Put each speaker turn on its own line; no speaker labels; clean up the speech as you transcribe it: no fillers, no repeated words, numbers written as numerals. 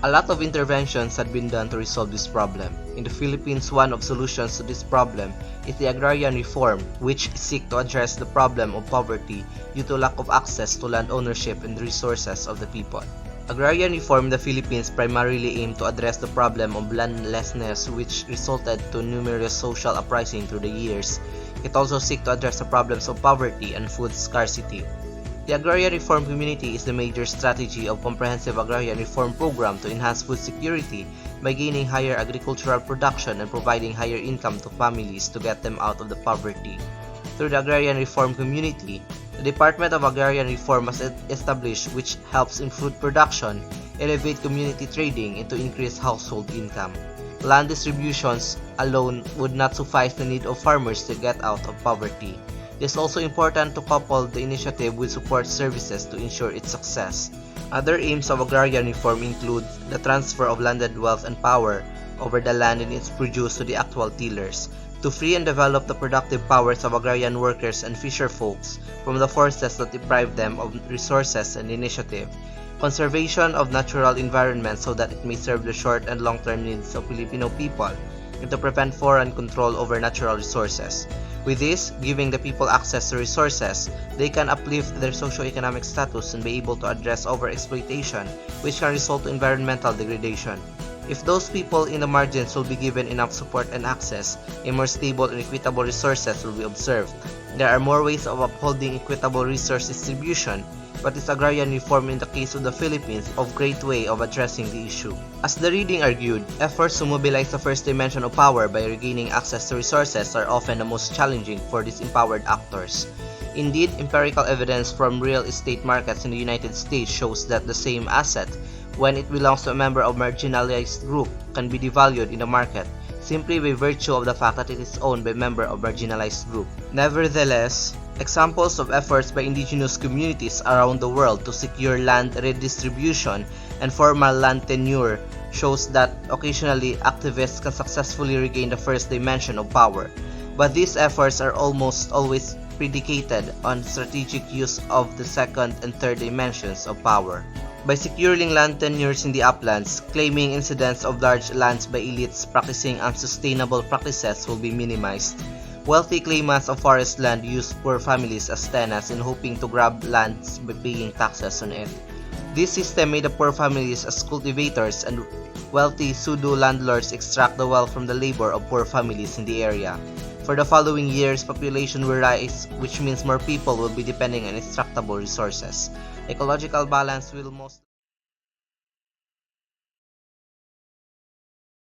A lot of interventions had been done to resolve this problem. In the Philippines, one of solutions to this problem is the agrarian reform, which seeks to address the problem of poverty due to lack of access to land ownership and resources of the people. Agrarian reform in the Philippines primarily aimed to address the problem of landlessness, which resulted to numerous social uprisings through the years. It also seeks to address the problems of poverty and food scarcity. The agrarian reform community is the major strategy of comprehensive agrarian reform program to enhance food security by gaining higher agricultural production and providing higher income to families to get them out of the poverty. Through the agrarian reform community, the Department of Agrarian Reform was established, which helps in food production, elevate community trading, and to increase household income. Land distributions alone would not suffice the need of farmers to get out of poverty. It is also important to couple the initiative with support services to ensure its success. Other aims of agrarian reform include the transfer of landed wealth and power over the land and its produce to the actual tillers, to free and develop the productive powers of agrarian workers and fisher folks from the forces that deprive them of resources and initiative, conservation of natural environment so that it may serve the short and long-term needs of Filipino people, and to prevent foreign control over natural resources. With this, giving the people access to resources, they can uplift their socio-economic status and be able to address overexploitation, which can result in environmental degradation. If those people in the margins will be given enough support and access, a more stable and equitable resources will be observed. There are more ways of upholding equitable resource distribution, but is agrarian reform in the case of the Philippines of great way of addressing the issue. As the reading argued, efforts to mobilize the first dimension of power by regaining access to resources are often the most challenging for these empowered actors. Indeed, empirical evidence from real estate markets in the United States shows that the same asset, when it belongs to a member of a marginalized group, can be devalued in the market simply by virtue of the fact that it is owned by a member of a marginalized group. Nevertheless, examples of efforts by indigenous communities around the world to secure land redistribution and formal land tenure shows that occasionally activists can successfully regain the first dimension of power, but these efforts are almost always predicated on strategic use of the second and third dimensions of power. By securing land tenures in the uplands, claiming incidents of large lands by elites practicing unsustainable practices will be minimized. Wealthy claimants of forest land use poor families as tenants in hoping to grab lands by paying taxes on it. This system made the poor families as cultivators and wealthy pseudo-landlords extract the wealth from the labor of poor families in the area. For the following years, population will rise, which means more people will be depending on extractable resources. Ecological balance will most